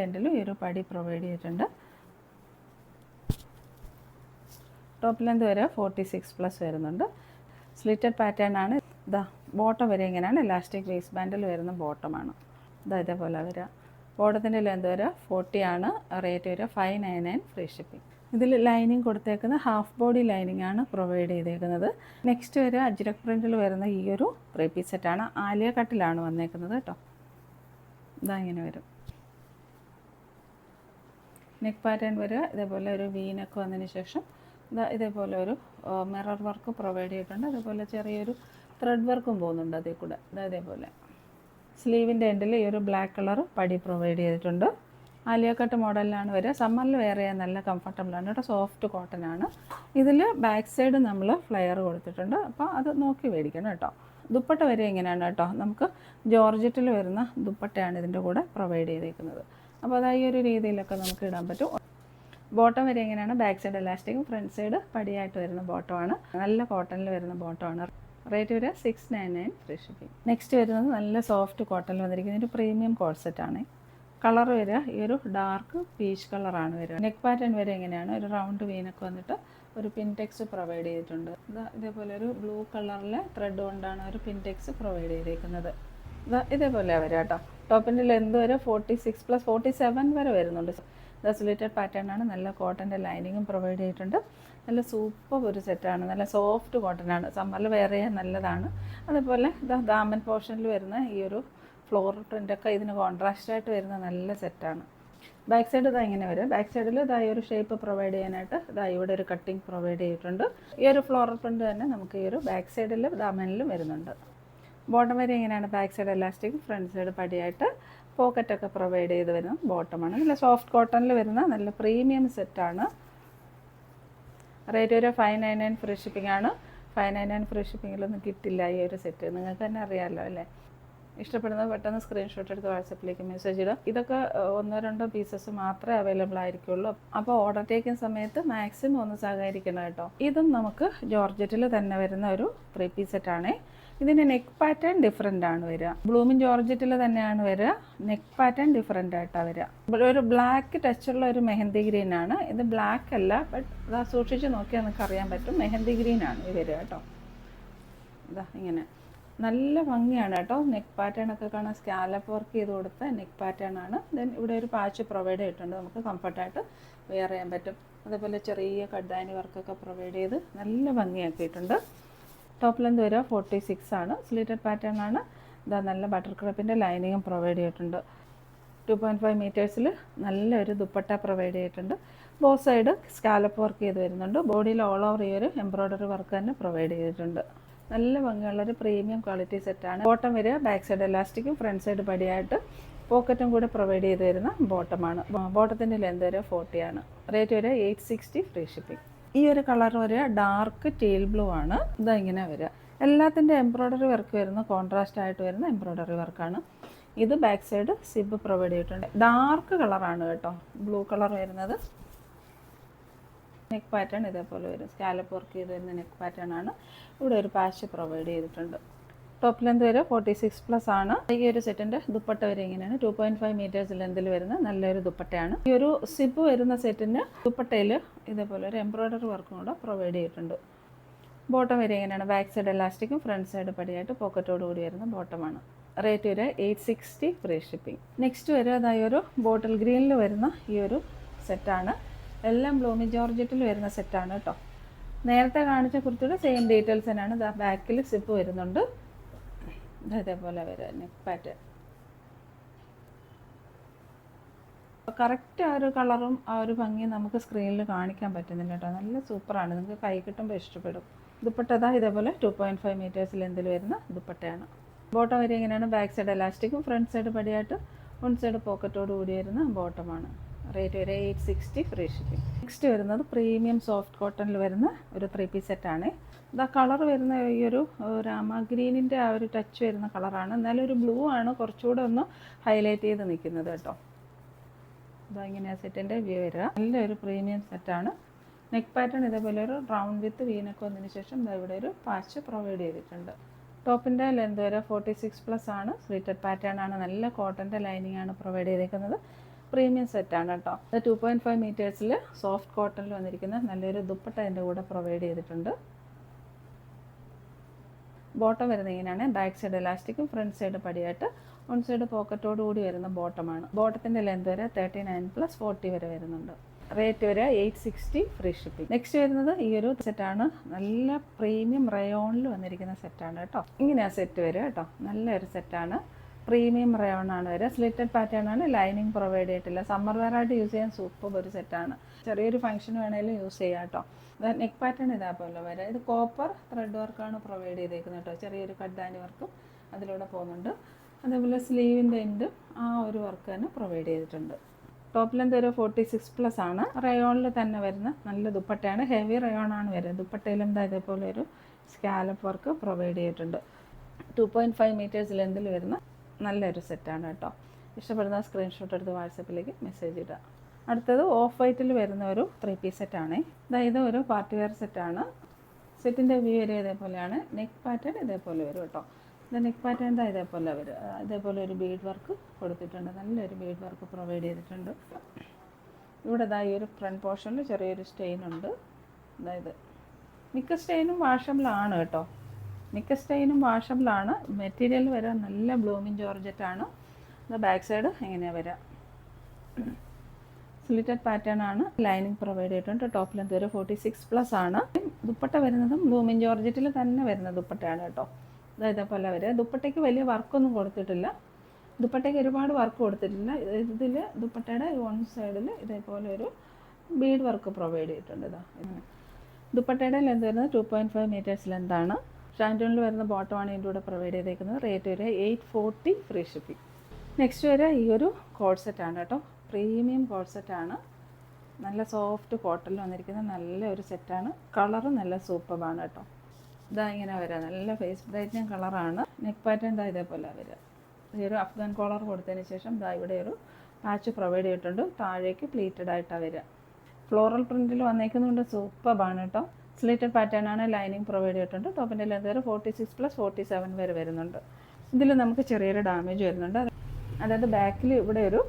എൻഡിലും ഈ ഒരു പടി പ്രൊവൈഡ് ചെയ്തിട്ടുണ്ട്. ടോപ്പ് ലെന്ത് വരെ 46+ വരുന്നുണ്ട്. സ്ലിറ്റഡ് പാറ്റേൺ ആണ്. ഇതാ ബോട്ടം വരെ ഇങ്ങനെയാണ്. ഇലാസ്റ്റിക് വേസ്റ്റ് ബാൻഡിൽ വരുന്ന ബോട്ടമാണ്. ഇതേപോലെ വരിക. ബോട്ടത്തിൻ്റെ ലെന്ത് വരെ 40 ആണ്. റേറ്റ് വരെ 599, ഫ്രീ ഷിപ്പിംഗ്. ഇതിൽ ലൈനിങ് കൊടുത്തേക്കുന്നത് ഹാഫ് ബോഡി ലൈനിങ് ആണ് പ്രൊവൈഡ് ചെയ്തേക്കുന്നത്. നെക്സ്റ്റ് വരെ അജ്രക് പ്രിൻറ്റിൽ വരുന്ന ഈ ഒരു 3 പീസ് സെറ്റാണ്. ആലിയ കട്ടിലാണ് വന്നേക്കുന്നത് കേട്ടോ. ഇതാ ഇങ്ങനെ വരും. നെക്ക് പാറ്റേൺ വരെ ഇതേപോലെ ഒരു വീനൊക്കെ വന്നതിന് ശേഷം ഇതേപോലെ ഒരു മിറർ വർക്ക് പ്രൊവൈഡ് ചെയ്തിട്ടുണ്ട്. അതേപോലെ ചെറിയൊരു ത്രെഡ് വർക്കും പോകുന്നുണ്ട് അതിൽ കൂടെ. ഇതേപോലെ സ്ലീവിൻ്റെ എൻഡിൽ ഈ ഒരു ബ്ലാക്ക് കളർ പടി പ്രൊവൈഡ് ചെയ്തിട്ടുണ്ട്. ആലിയ കട്ട് മോഡലിലാണ് വരിക. സമ്മറിൽ വെയർ ചെയ്യാൻ നല്ല കംഫർട്ടബിളാണ് കേട്ടോ. സോഫ്റ്റ് കോട്ടൺ ആണ്. ഇതിൽ ബാക്ക് സൈഡ് നമ്മൾ ഫ്ലെയർ കൊടുത്തിട്ടുണ്ട്. അപ്പോൾ അത് നോക്കി മേടിക്കണം കേട്ടോ. ദുപ്പട്ട വരെ ഇങ്ങനെയാണ് കേട്ടോ. നമുക്ക് ജോർജറ്റിൽ വരുന്ന ദുപ്പട്ടയാണ് ഇതിൻ്റെ കൂടെ പ്രൊവൈഡ് ചെയ്തേക്കുന്നത്. അപ്പോൾ അതാ ഈ ഒരു രീതിയിലൊക്കെ നമുക്ക് ഇടാൻ പറ്റും. ബോട്ടം വരെ ഇങ്ങനെയാണ്. ബാക്ക് സൈഡ് എലാസ്റ്റിക്കും ഫ്രണ്ട് സൈഡ് പടിയായിട്ട് വരുന്ന ബോട്ടമാണ്. നല്ല കോട്ടണിൽ വരുന്ന ബോട്ടമാണ്. റേറ്റ് വരെ 699, ഫ്രീ ഷിപ്പിംഗ്. നെക്സ്റ്റ് വരുന്നത് നല്ല സോഫ്റ്റ് കോട്ടണിൽ വന്നിരിക്കുന്ന ഒരു പ്രീമിയം കോഡ് സെറ്റാണ്. കളർ വരിക ഈ ഒരു ഡാർക്ക് പീച്ച് കളറാണ് വരിക. നെക്ക് പാറ്റേൺ വരെ എങ്ങനെയാണ് ഒരു റൗണ്ട് വീനൊക്കെ വന്നിട്ട് ഒരു പിൻടെക്സ് പ്രൊവൈഡ് ചെയ്തിട്ടുണ്ട്. ഇതേപോലെ ഒരു ബ്ലൂ കളറിലെ ത്രെഡ് കൊണ്ടാണ് ഒരു പിൻടെക്സ് പ്രൊവൈഡ് ചെയ്തിരിക്കുന്നത്. ഇതേപോലെ വരിക കേട്ടോ. ടോപ്പിൻ്റെ ലെന്ത് വരെ 46+ 47 വരെ വരുന്നുണ്ട്. സ്ലിറ്റഡ് പാറ്റേൺ ആണ്. നല്ല കോട്ടൻ്റെ ലൈനിങ്ങും പ്രൊവൈഡ് ചെയ്തിട്ടുണ്ട്. നല്ല സൂപ്പർ ഒരു സെറ്റാണ്. നല്ല സോഫ്റ്റ് കോട്ടനാണ്. സമ്മറിൽ വെയർ ചെയ്യാൻ നല്ലതാണ്. അതേപോലെ ദാമൻ പോർഷനിൽ വരുന്ന ഈ ഒരു ഫ്ലോർ പ്രിൻ്റൊക്കെ ഇതിന് കോൺട്രാസ്റ്റായിട്ട് വരുന്ന നല്ല സെറ്റാണ്. ബാക്ക് സൈഡ് ഇങ്ങനെ വരും. ബാക്ക് സൈഡിൽ ഈ ഒരു ഷേപ്പ് പ്രൊവൈഡ് ചെയ്യാനായിട്ട് ഇവിടെ ഒരു കട്ടിങ് പ്രൊവൈഡ് ചെയ്തിട്ടുണ്ട്. ഈ ഒരു ഫ്ലോറൽ പ്രിൻ്റ് തന്നെ നമുക്ക് ഈ ഒരു ബാക്ക് സൈഡിൽ ദാമനിലും വരുന്നുണ്ട്. ബോട്ടം വരെ ഇങ്ങനെയാണ്. Back side elastic front side പടിയായിട്ട് പോക്കറ്റൊക്കെ പ്രൊവൈഡ് ചെയ്ത് വരുന്ന ബോട്ടമാണ്. നല്ല സോഫ്റ്റ് കോട്ടണിൽ വരുന്ന നല്ല പ്രീമിയം സെറ്റാണ്. റേറ്റ് വരെ 599, ഫ്രീ ഷിപ്പിംഗ് ആണ്. 599 ഫ്രീ ഷിപ്പിങ്ങിലൊന്നും കിട്ടില്ല ഈ ഒരു സെറ്റ്. നിങ്ങൾക്ക് തന്നെ അറിയാമല്ലോ അല്ലേ. ഇഷ്ടപ്പെടുന്നത് പെട്ടെന്ന് സ്ക്രീൻഷോട്ട് എടുത്ത് വാട്സപ്പിലേക്ക് മെസ്സേജ് ഇടുക. ഇതൊക്കെ 1-2 പീസസ് മാത്രമേ അവൈലബിൾ ആയിരിക്കുള്ളൂ. അപ്പോൾ ഓർഡർ ടേക്കുന്ന സമയത്ത് മാക്സിമം ഒന്ന് സഹകരിക്കണം കേട്ടോ. ഇതും നമുക്ക് ജോർജറ്റിൽ തന്നെ വരുന്ന ഒരു 3 പീസ് സെറ്റാണ്. ഇതിൻ്റെ നെക്ക് പാറ്റേൺ ഡിഫറെൻ്റ് ആണ് വരിക. ബ്ലൂമിൻ ജോർജറ്റിൽ തന്നെയാണ് വരിക. നെക്ക് പാറ്റേൺ ഡിഫറെൻ്റ് ആയിട്ടാണ് വരിക. ഒരു ബ്ലാക്ക് ടച്ചുള്ള ഒരു മെഹന്തി ഗ്രീൻ ആണ്. ഇത് ബ്ലാക്ക് അല്ല, ബട്ട് ഇതാ സൂക്ഷിച്ച് നോക്കിയാൽ നമുക്ക് അറിയാൻ പറ്റും മെഹന്തി ഗ്രീൻ ആണ് ഇത് വരിക കേട്ടോ. ഇതാ ഇങ്ങനെ നല്ല ഭംഗിയാണ് കേട്ടോ. നെക്ക് പാറ്റേൺ ഒക്കെ കാണാൻ സ്കാലപ്പ് വർക്ക് ചെയ്ത് കൊടുത്ത നെക്ക് പാറ്റേൺ ആണ്. ദെൻ ഇവിടെ ഒരു പാച്ച് പ്രൊവൈഡ് ചെയ്തിട്ടുണ്ട്. നമുക്ക് കംഫർട്ടായിട്ട് വെയർ ചെയ്യാൻ പറ്റും. അതേപോലെ ചെറിയ കഡ്ഡാനി വർക്കൊക്കെ പ്രൊവൈഡ് ചെയ്ത് നല്ല ഭംഗിയാക്കിയിട്ടുണ്ട്. ടോപ്പ് ലെന്ത് വരെ 46 ആണ്. സ്ലിറ്റഡ് പാറ്റേൺ ആണ്. ഇതാ നല്ല ബട്ടർ ക്രപ്പിൻ്റെ ലൈനിങ്ങും പ്രൊവൈഡ് ചെയ്തിട്ടുണ്ട്. 2.5 മീറ്റേഴ്സിൽ നല്ലൊരു ദുപ്പട്ട പ്രൊവൈഡ് ചെയ്തിട്ടുണ്ട്. ബോത്ത് സൈഡ് സ്കാലപ്പ് വർക്ക് ചെയ്ത് വരുന്നുണ്ട്. ബോഡിയിൽ ഓൾ ഓവർ ഈ ഒരു എംബ്രോയ്ഡറി വർക്ക് തന്നെ പ്രൊവൈഡ് ചെയ്തിട്ടുണ്ട്. നല്ല ഭംഗിയുള്ളൊരു പ്രീമിയം ക്വാളിറ്റി സെറ്റാണ്. ബോട്ടം വരിക ബാക്ക് സൈഡ് എലാസ്റ്റിക്കും ഫ്രണ്ട് സൈഡ് പടിയായിട്ട് പോക്കറ്റും കൂടെ പ്രൊവൈഡ് ചെയ്ത് തരുന്ന ബോട്ടമാണ്. ബോട്ടത്തിൻ്റെ ലെന്ത് വരെ 40 ആണ്. റേറ്റ് വരെ 860, ഫ്രീ ഷിപ്പിംഗ്. ഈ ഒരു കളർ വരെ ഡാർക്ക് ടീൽ ബ്ലൂ ആണ്. ഇതാ ഇങ്ങനെ വരിക. എല്ലാത്തിൻ്റെ എംബ്രോയ്ഡറി വർക്ക് വരുന്ന കോൺട്രാസ്റ്റ് ആയിട്ട് വരുന്ന എംബ്രോയ്ഡറി വർക്കാണ്. ഇത് ബാക്ക് സൈഡ് സിബ് പ്രൊവൈഡ് ചെയ്തിട്ടുണ്ട്. ഡാർക്ക് കളറാണ് കേട്ടോ, ബ്ലൂ കളർ വരുന്നത്. നെക്ക് പാറ്റേൺ ഇതേപോലെ വരും, സ്കാലപ്പ് വർക്ക് ചെയ്ത് വരുന്ന നെക്ക് പാറ്റേൺ ആണ്. ഇവിടെ ഒരു പാച്ച് പ്രൊവൈഡ് ചെയ്തിട്ടുണ്ട്. ടോപ്പ് ലെന്ത് വരെ 46+ ആണ്. ഈ ഒരു സെറ്റിൻ്റെ ദുപ്പട്ട വരെ ഇങ്ങനെയാണ്, 2.5 മീറ്റേഴ്സ് ലെന്തിൽ വരുന്ന നല്ലൊരു ദുപ്പട്ടയാണ്. ഈ ഒരു സിബ് വരുന്ന സെറ്റിന് ദുപ്പട്ടയിൽ ഇതേപോലെ ഒരു എംബ്രോയ്ഡറി വർക്കും കൂടെ പ്രൊവൈഡ് ചെയ്തിട്ടുണ്ട്. ബോട്ടം വരെ ഇങ്ങനെയാണ്, ബാക്ക് സൈഡ് എലാസ്റ്റിക്കും ഫ്രണ്ട് സൈഡ് പടിയായിട്ട് പോക്കറ്റോട് കൂടി വരുന്ന ബോട്ടമാണ്. റേറ്റ് വരെ 860 ഫ്രീ ഷിപ്പിംഗ്. നെക്സ്റ്റ് വരെ അതായത് ഒരു ബോട്ടിൽ ഗ്രീനിൽ വരുന്ന ഈ ഒരു സെറ്റാണ്. എല്ലാം ബ്ലൂമി ജോർജറ്റിൽ വരുന്ന സെറ്റാണ് കേട്ടോ. നേരത്തെ കാണിച്ച കുർത്തിയുടെ സെയിം ഡീറ്റെയിൽസ് തന്നെയാണ്. ബാക്കിൽ സിപ്പ് വരുന്നുണ്ട്, ഇതേപോലെ വരിക നെക്ക് പാറ്റേൺ. കറക്റ്റ് ആ ഒരു കളറും ആ ഒരു ഭംഗിയും നമുക്ക് സ്ക്രീനിൽ കാണിക്കാൻ പറ്റുന്നില്ല കേട്ടോ. നല്ല സൂപ്പറാണ്, നിങ്ങൾക്ക് കൈ കിട്ടുമ്പോൾ ഇഷ്ടപ്പെടും. ദുപ്പട്ട ഇതേപോലെ 2.5 മീറ്റേഴ്സ് ലെന്തിൽ വരുന്ന ദുപ്പട്ടയാണ്. ബോട്ടം വരെ ഇങ്ങനെയാണ്, ബാക്ക് സൈഡ് എലാസ്റ്റിക്കും ഫ്രണ്ട് സൈഡ് പടിയായിട്ട് വൺ സൈഡ് പോക്കറ്റോട് കൂടി വരുന്ന ബോട്ടമാണ്. റേറ്റ് വരെ 860 ഫ്രീ ഷിപ്പിംഗ്. നെക്സ്റ്റ് വരുന്നത് പ്രീമിയം സോഫ്റ്റ് കോട്ടണിൽ വരുന്ന ഒരു 3 പീസ് സെറ്റാണ്. ഇതാ കളർ വരുന്ന ഈ ഒരു രാമ ഗ്രീനിൻ്റെ ആ ഒരു ടച്ച് വരുന്ന കളറാണ്. എന്നാലും ഒരു ബ്ലൂ ആണ് കുറച്ചുകൂടെ ഒന്ന് ഹൈലൈറ്റ് ചെയ്ത് നിൽക്കുന്നത് കേട്ടോ. ഇതാ ഇങ്ങനെ സെറ്റിൻ്റെ വ്യൂ വരിക. നല്ലൊരു പ്രീമിയം സെറ്റാണ്. നെക്ക് പാറ്റേൺ ഇതേപോലെ ഒരു റൗണ്ട് വിത്ത് വീനൊക്കെ വന്നതിന് ശേഷം ഇവിടെ ഒരു പാച്ച് പ്രൊവൈഡ് ചെയ്തിട്ടുണ്ട്. ടോപ്പിൻ്റെ ലെന്ത് വരെ 46+ ആണ്. സ്ലീറ്റഡ് പാറ്റേൺ ആണ്, നല്ല കോട്ടൻ്റെ ലൈനിങ് ആണ് പ്രൊവൈഡ് ചെയ്തേക്കുന്നത്. പ്രീമിയം സെറ്റാണ് കേട്ടോ. 2.5 മീറ്റേഴ്സിൽ സോഫ്റ്റ് കോട്ടണിൽ വന്നിരിക്കുന്ന നല്ലൊരു ദുപ്പട്ട അതിൻ്റെ കൂടെ പ്രൊവൈഡ് ചെയ്തിട്ടുണ്ട്. ബോട്ടം വരുന്നത് ഇങ്ങനെയാണ്, ബാക്ക് സൈഡ് എലാസ്റ്റിക്കും ഫ്രണ്ട് സൈഡ് പടിയായിട്ട് വൺ സൈഡ് പോക്കറ്റോട് കൂടി വരുന്ന ബോട്ടമാണ്. ബോട്ടത്തിൻ്റെ ലെന്ത് വരെ 39 + 40 വരെ വരുന്നുണ്ട്. റേറ്റ് വരെ 860 ഫ്രീ ഷിപ്പിംഗ്. നെക്സ്റ്റ് വരുന്നത് ഈ ഒരു സെറ്റാണ്. നല്ല പ്രീമിയം റയോണിൽ വന്നിരിക്കുന്ന സെറ്റാണ് കേട്ടോ. ഇങ്ങനെയാണ് സെറ്റ് വരിക കേട്ടോ. നല്ലൊരു സെറ്റാണ്, പ്രീമിയം റയോണാണ് വരിക. സ്ലിറ്റഡ് പാറ്റേൺ ആണ്, ലൈനിങ് പ്രൊവൈഡ് ചെയ്തിട്ടില്ല. സമ്മർ വെയർ ആയിട്ട് യൂസ് ചെയ്യാൻ സൂപ്പർ ഒരു സെറ്റാണ്. ചെറിയൊരു ഫംഗ്ഷൻ വേണമെങ്കിലും യൂസ് ചെയ്യാം കേട്ടോ. നെക്ക് പാറ്റേൺ ഇതേപോലെ വരിക. ഇത് കോപ്പർ ത്രെഡ് വർക്കാണ് പ്രൊവൈഡ് ചെയ്തേക്കുന്നത് കേട്ടോ. ചെറിയൊരു കഡ്ഡാനി വർക്കും അതിലൂടെ പോകുന്നുണ്ട്. അതേപോലെ സ്ലീവിൻ്റെ എൻഡ് ആ ഒരു വർക്ക് തന്നെ പ്രൊവൈഡ് ചെയ്തിട്ടുണ്ട്. ടോപ്പ് ലെന്ത് ഒരു 46+ ആണ്. റയോണിൽ തന്നെ വരുന്ന നല്ല ദുപ്പട്ടയാണ്. ഹെവി റയോണാണ് വരുന്നത്. ദുപ്പട്ടയിലും ഇതേപോലെ ഒരു സ്കാലപ്പ് വർക്ക് പ്രൊവൈഡ് ചെയ്തിട്ടുണ്ട്. 2.5 മീറ്റേഴ്സ് ലെന്തിൽ വരുന്ന നല്ലൊരു സെറ്റാണ് കേട്ടോ. ഇഷ്ടപ്പെടുന്ന സ്ക്രീൻഷോട്ട് എടുത്ത് വാട്സപ്പിലേക്ക് മെസ്സേജ് ഇടുക. അടുത്തത് ഓഫ് വൈറ്റിൽ വരുന്ന ഒരു 3 പീസ് സെറ്റാണ്. ഇത് ഒരു പാർട്ടി വെയർ സെറ്റാണ്. സെറ്റിൻ്റെ വ്യൂ വരെ ഇതേപോലെയാണ്. നെക്ക് പാറ്റേൺ ഇതേപോലെ വരും കേട്ടോ. ഇത് നെക്ക് പാറ്റേൺ ഇതേപോലെ വരും. ഇതേപോലെ ഒരു ബീഡ് വർക്ക് കൊടുത്തിട്ടുണ്ട്. നല്ലൊരു ബീഡ് വർക്ക് പ്രൊവൈഡ് ചെയ്തിട്ടുണ്ട്. ഇവിടെ ഈ ഒരു ഫ്രണ്ട് പോർഷനിൽ ചെറിയൊരു സ്റ്റെയിൻ ഉണ്ട്. അതായത് മിക്ക സ്റ്റെയിനും വാഷബിളാണ് കേട്ടോ. മിക്ക സ്റ്റെയിനും വാഷബിളാണ്. മെറ്റീരിയൽ വരാൻ നല്ല ബ്ലൂമിങ് ജോർജറ്റാണ്. ഇത് ബാക്ക് സൈഡ് എങ്ങനെയാണ് വരിക, സ്ലിറ്റഡ് പാറ്റേൺ ആണ്. ലൈനിങ് പ്രൊവൈഡ് ചെയ്തിട്ടുണ്ട്. ടോപ്പ് ലെന്ത് വരെ 46+ ആണ്. ദുപ്പട്ട വരുന്നതും ബ്ലൂമിങ് ജോർജറ്റിൽ തന്നെ വരുന്ന ദുപ്പട്ടയാണ് കേട്ടോ. ഇതേപോലെ വരിക. ദുപ്പട്ടയ്ക്ക് വലിയ വർക്കൊന്നും കൊടുത്തിട്ടില്ല. ദുപ്പട്ടയ്ക്ക് ഒരുപാട് വർക്ക് കൊടുത്തിട്ടില്ല. ഇതിൽ ദുപ്പട്ടയുടെ വൺ സൈഡിൽ ഇതേപോലെ ഒരു ബീഡ് വർക്ക് പ്രൊവൈഡ് ചെയ്തിട്ടുണ്ട്. ദുപ്പട്ടയുടെ ലെന്ത് വരുന്നത് 2.5 മീറ്റേഴ്സ് ലെന്താണ്. ഷാൻറ്റൂണിൽ വരുന്ന ബോട്ടമാണ് ഇതിൻ്റെ കൂടെ പ്രൊവൈഡ് ചെയ്തേക്കുന്നത്. റേറ്റ് വരെ 840 ഫ്രീ ഷിപ്പിംഗ്. നെക്സ്റ്റ് വരെ ഈ ഒരു കോഡ് സെറ്റാണ് കേട്ടോ. പ്രീമിയം കോഡ് സെറ്റാണ്. നല്ല സോഫ്റ്റ് കോട്ടണിൽ വന്നിരിക്കുന്ന നല്ലൊരു സെറ്റാണ്. കളറ് നല്ല സൂപ്പറാണ് കേട്ടോ. ഇങ്ങനെ വരിക, നല്ല ഫേസ് ബ്രൈറ്റനിങ് കളറാണ്. നെക്ക് പാറ്റേൺ ഇതേപോലെ വരിക. ഈ ഒരു അഫ്ഗാൻ കോളർ കൊടുത്തതിന് ശേഷം ഇവിടെ ഒരു പാച്ച് പ്രൊവൈഡ് ചെയ്തിട്ടുണ്ട്. താഴേക്ക് പ്ലീറ്റഡ് ആയിട്ടാണ് വരിക. ഫ്ലോറൽ പ്രിൻറ്റിൽ വന്നേക്കുന്നുണ്ട്. സൂപ്പറാണ് കേട്ടോ. സ്ലിറ്റഡ് പാറ്റേൺ ആണ്. ലൈനിങ് പ്രൊവൈഡ് ചെയ്തിട്ടുണ്ട്. ടോപ്പിൻ്റെ ലെന്ത് വരെ 46 + 47 വരെ വരുന്നുണ്ട്. ഇതിൽ നമുക്ക് ചെറിയൊരു ഡാമേജ് വരുന്നുണ്ട്. അതായത് ബാക്കിൽ ഇവിടെ ഒരു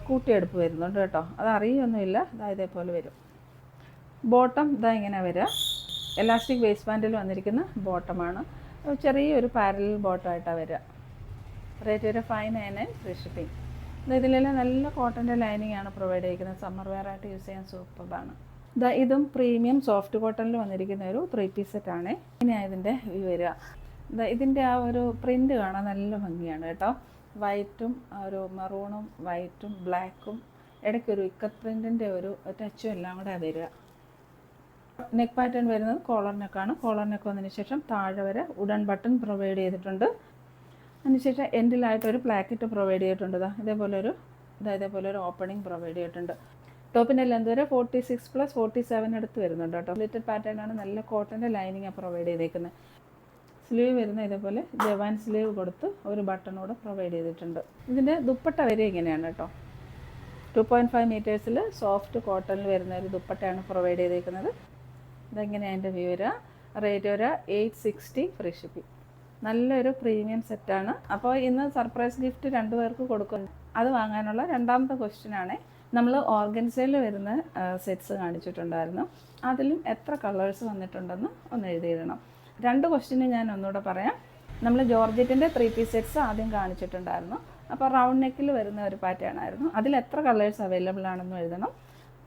കൂട്ടിയെടുപ്പ് വരുന്നുണ്ട് കേട്ടോ. അത് അറിയൊന്നുമില്ല. ഇതേപോലെ വരും. ബോട്ടം ഇങ്ങനെ വരിക. എലാസ്റ്റിക് വേസ്റ്റ് ബാൻഡിൽ വന്നിരിക്കുന്ന ബോട്ടമാണ്. ചെറിയൊരു പാരലൽ ബോട്ടമായിട്ടാണ് വരിക. റേറ്റ് വരെ 599 ഫ്രീ ഷിപ്പിംഗ്. ഇതിലെല്ലാം നല്ല കോട്ടൻ്റെ ലൈനിങ് ആണ് പ്രൊവൈഡ് ചെയ്തിരിക്കുന്നത്. സമ്മർ വെയർ ആയിട്ട് യൂസ് ചെയ്യാൻ സൂപ്പറാണ്. ഇതും പ്രീമിയം സോഫ്റ്റ് കോട്ടണിൽ വന്നിരിക്കുന്ന ഒരു 3 പീസ് സെറ്റാണ്. ഇങ്ങനെയാണ് ഇതിൻ്റെ വ്യൂ വരിക. ഇതിൻ്റെ ആ ഒരു പ്രിൻ്റ് കാണാൻ നല്ല ഭംഗിയാണ് കേട്ടോ. വൈറ്റും ഒരു മെറൂണും വൈറ്റും ബ്ലാക്കും ഇടയ്ക്കൊരു ഇക്കത്ത് പ്രിൻറ്റിൻ്റെ ഒരു ടച്ചും എല്ലാം കൂടെ വരിക. നെക്ക് പാറ്റേൺ വരുന്നത് കോളർ നെക്കാണ്. കോളർ നെക്ക് വന്നതിന് ശേഷം താഴെ വരെ വുഡൻ ബട്ടൺ പ്രൊവൈഡ് ചെയ്തിട്ടുണ്ട്. അതിനുശേഷം എൻഡിലായിട്ടൊരു പ്ലാക്കറ്റ് പ്രൊവൈഡ് ചെയ്തിട്ടുണ്ട്. ഇതേപോലെ ഒരു ഓപ്പണിംഗ് പ്രൊവൈഡ് ചെയ്തിട്ടുണ്ട്. ടോപ്പിൻ്റെ ലെന്ത് വരെ 46 + 47 അടുത്ത് വരുന്നുണ്ട് കേട്ടോ. സ്ലിറ്റഡ് പാറ്റേൺ ആണ്. നല്ല കോട്ടൻ്റെ ലൈനിങ്ങാണ് പ്രൊവൈഡ് ചെയ്തേക്കുന്നത്. സ്ലീവ് വരുന്ന ഇതേപോലെ ജവാൻ സ്ലീവ് കൊടുത്ത് ഒരു ബട്ടണോടെ പ്രൊവൈഡ് ചെയ്തിട്ടുണ്ട്. ഇതിൻ്റെ ദുപ്പട്ട വരെ ഇങ്ങനെയാണ് കേട്ടോ. 2.5 മീറ്റേഴ്സിൽ സോഫ്റ്റ് കോട്ടണിൽ വരുന്ന ഒരു ദുപ്പട്ടയാണ് പ്രൊവൈഡ് ചെയ്തേക്കുന്നത്. ഇതെങ്ങനെയാണ് അതിൻ്റെ വ്യൂ വരിക. റേറ്റ് വരിക 860 ഫ്രീ ഷിപ്പിംഗ്. നല്ലൊരു പ്രീമിയം സെറ്റാണ്. അപ്പോൾ ഇന്ന് സർപ്രൈസ് ഗിഫ്റ്റ് 2 പേർക്ക് കൊടുക്കുന്നു. അത് വാങ്ങാനുള്ള രണ്ടാമത്തെ ക്വസ്റ്റ്യനാണ്. നമ്മൾ ഓർഗൻസയിൽ വരുന്ന സെറ്റ്സ് കാണിച്ചിട്ടുണ്ടായിരുന്നു. അതിലും എത്ര കളേഴ്സ് വന്നിട്ടുണ്ടെന്ന് ഒന്ന് എഴുതിയിടണം. 2 ക്വസ്റ്റ്യന് ഞാൻ ഒന്നുകൂടെ പറയാം. നമ്മൾ ജോർജറ്റിൻ്റെ 3 പീസ് സെറ്റ്സ് ആദ്യം കാണിച്ചിട്ടുണ്ടായിരുന്നു. അപ്പോൾ റൗണ്ട് നെക്കിൽ വരുന്ന ഒരു പാറ്റേൺ ആയിരുന്നു. അതിൽ എത്ര കളേഴ്സ് അവൈലബിൾ ആണെന്ന് എഴുതണം.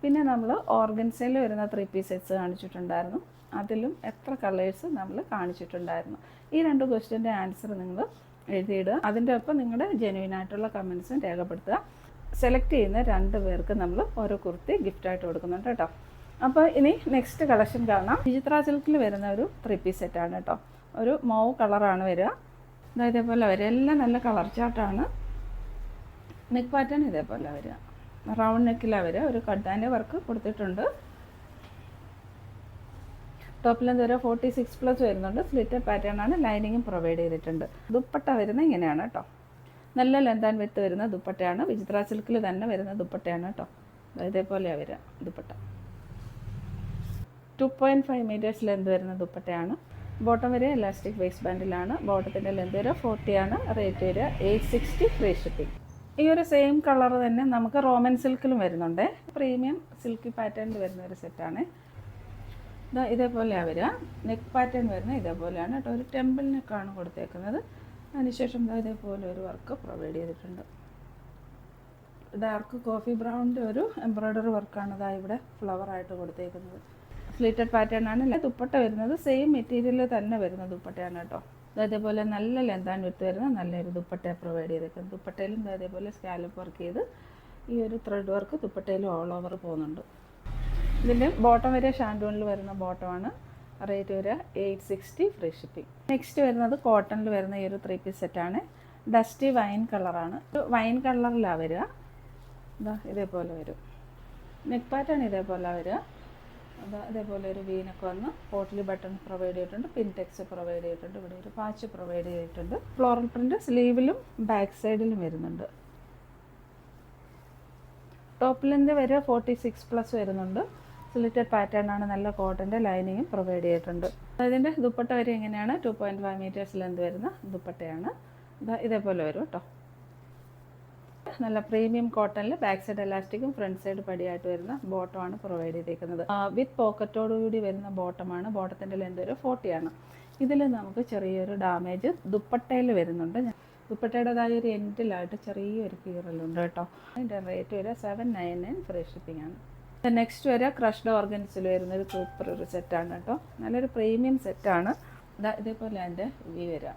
പിന്നെ നമ്മൾ ഓർഗൻസയിൽ വരുന്ന 3 പീസ് സെറ്റ്സ് കാണിച്ചിട്ടുണ്ടായിരുന്നു. അതിലും എത്ര കളേഴ്സ് നമ്മൾ കാണിച്ചിട്ടുണ്ടായിരുന്നു. ഈ 2 ക്വസ്റ്റ്യൻ്റെ ആൻസർ നിങ്ങൾ എഴുതിയിടുക. അതിൻ്റെ ഒപ്പം നിങ്ങളുടെ ജെന്യുവൻ ആയിട്ടുള്ള കമൻസും രേഖപ്പെടുത്തുക. സെലക്ട് ചെയ്യുന്ന 2 പേർക്ക് നമ്മൾ ഓരോ കുർത്തി ഗിഫ്റ്റായിട്ട് കൊടുക്കുന്നുണ്ട് കേട്ടോ. അപ്പോൾ ഇനി നെക്സ്റ്റ് കളക്ഷൻ കാണാം. വിചിത്ര സിൽക്കിൽ വരുന്ന ഒരു 3 പീസ് സെറ്റാണ് കേട്ടോ. ഒരു മൗവ് കളറാണ് വരിക. ഇതേപോലെ വരിക. എല്ലാം നല്ല കളർ ചാർട്ടാണ്. നെക്ക് പാറ്റേൺ ഇതേപോലെ വരിക. റൗണ്ട് നെക്കിലാണ് വരിക. ഒരു കട്ടാൻ്റെ വർക്ക് കൊടുത്തിട്ടുണ്ട്. ടോപ്പ് ലെന്ത് വരെ 46+ വരുന്നുണ്ട്. സ്ലിറ്റഡ് പാറ്റേൺ ആണ്. ലൈനിങ്ങും പ്രൊവൈഡ് ചെയ്തിട്ടുണ്ട്. ദുപ്പട്ട വരുന്നത് ഇങ്ങനെയാണ് കേട്ടോ. നല്ല ലെന്ത് ആൻഡ് വിഡ്ത്ത് വരുന്ന ദുപ്പട്ടയാണ്. വിചിത്ര സിൽക്കിൽ തന്നെ വരുന്ന ദുപ്പട്ടയാണ് കേട്ടോ. ഇതേപോലെയാണ് വരിക ദുപ്പട്ട. 2.5 മീറ്റേഴ്സ് ലെന്ത് വരുന്ന ദുപ്പട്ടയാണ്. ബോട്ടം വരെ ഇലാസ്റ്റിക് വേസ്റ്റ് ബാൻഡിലാണ്. ബോട്ടത്തിൻ്റെ ലെന്ത് വരെ 40 ആണ്. റേറ്റ് വരെ 860 ഫ്രീ ഷിപ്പിംഗ്. ഈ ഒരു സെയിം കളർ തന്നെ നമുക്ക് റോമൻ സിൽക്കിലും വരുന്നുണ്ട്. പ്രീമിയം സിൽക്കി പാറ്റേണിൽ വരുന്ന ഒരു സെറ്റാണ്. ഇതേപോലെയാണ് വരിക. നെക്ക് പാറ്റേൺ വരുന്നത് ഇതേപോലെയാണ് കേട്ടോ. ഒരു ടെമ്പിൾ നെക്കാണ് കൊടുത്തേക്കുന്നത്. അതിനുശേഷം ഇതേപോലെ ഒരു വർക്ക് പ്രൊവൈഡ് ചെയ്തിട്ടുണ്ട്. ഡാർക്ക് കോഫി ബ്രൗണിൻ്റെ ഒരു എംബ്രോയ്ഡറി വർക്കാണ് ഇവിടെ ഫ്ലവറായിട്ട് കൊടുത്തേക്കുന്നത്. സ്ലിറ്റഡ് പാറ്റേൺ ആണ്. ദുപ്പട്ട വരുന്നത് സെയിം മെറ്റീരിയൽ തന്നെ വരുന്ന ദുപ്പട്ടയാണ് കേട്ടോ. അതേപോലെ നല്ല ലെന്ത് ആൻഡ് വിഡ്ത്ത് വരുന്ന നല്ലൊരു ദുപ്പട്ട പ്രൊവൈഡ് ചെയ്തേക്കുന്നത്. ദുപ്പട്ടയിലും അതേപോലെ സ്കാലപ്പ് വർക്ക് ചെയ്ത് ഈ ഒരു ത്രെഡ് വർക്ക് ദുപ്പട്ടയിലും ഓൾ ഓവർ പോകുന്നുണ്ട്. ഇതിൻ്റെ ബോട്ടം വരെ ഷാൻഡൂണിൽ വരുന്ന ബോട്ടമാണ്. റേറ്റ് വരെ 860 ഫ്രീ ഷിപ്പിംഗ്. നെക്സ്റ്റ് വരുന്നത് കോട്ടണിൽ വരുന്ന ഈ ഒരു 3 പീസ് സെറ്റാണ്. ഡസ്റ്റി വൈൻ കളറാണ്. ഒരു വൈൻ കളറിലാണ് വരിക. ഇതേപോലെ വരും. നെക്ക് പാറ്റേൺ ഇതേപോലെ വരിക. ഇതേപോലെ ഒരു വീനൊക്കെ വന്ന് പോട്ട്ലി ബട്ടൺ പ്രൊവൈഡ് ചെയ്തിട്ടുണ്ട്. പിൻ ടെക്സ്റ്റ് പ്രൊവൈഡ് ചെയ്തിട്ടുണ്ട്. ഇവിടെ ഒരു പാച്ച് പ്രൊവൈഡ് ചെയ്തിട്ടുണ്ട്. ഫ്ലോറൽ പ്രിൻറ്റ് സ്ലീവിലും ബാക്ക് സൈഡിലും വരുന്നുണ്ട്. ടോപ്പ് ലെന്ത് വരെ 46+ വരുന്നുണ്ട്. സ്ലിറ്റഡ് പാറ്റേൺ ആണ്. നല്ല കോട്ടൻ്റെ ലൈനിങ്ങും പ്രൊവൈഡ് ചെയ്തിട്ടുണ്ട്. അതിൻ്റെ ദുപ്പട്ട വരെ എങ്ങനെയാണ് 2.5 മീറ്റേഴ്സ് ലെന്ത് വരുന്ന ദുപ്പട്ടയാണ്. ഇതേപോലെ വരും കേട്ടോ. നല്ല പ്രീമിയം കോട്ടണിൽ ബാക്ക് സൈഡ് എലാസ്റ്റിക്കും ഫ്രണ്ട് സൈഡ് പടിയായിട്ട് വരുന്ന ബോട്ടമാണ് പ്രൊവൈഡ് ചെയ്തേക്കുന്നത്. വിത്ത് പോക്കറ്റോടുകൂടി വരുന്ന ബോട്ടമാണ്. ബോട്ടത്തിൻ്റെ ലെന്ത് വരെ 40 ആണ്. ഇതിൽ നമുക്ക് ചെറിയൊരു ഡാമേജ് ദുപ്പട്ടയിൽ വരുന്നുണ്ട്. ദുപ്പട്ടയുടേതായ ഒരു എൻഡിലായിട്ട് ചെറിയൊരു കീറലുണ്ട് കേട്ടോ. അതിൻ്റെ റേറ്റ് വരെ 799 ഫ്രീ ഷിപ്പിംഗ് ആണ്. നെക്സ്റ്റ് വരെ ക്രഷ്ഡ് ഓർഗൻസിൽ വരുന്നൊരു സൂപ്പർ ഒരു സെറ്റാണ് കേട്ടോ. നല്ലൊരു പ്രീമിയം സെറ്റാണ്. ഇതേപോലെ അതിൻ്റെ വ്യൂ വരിക.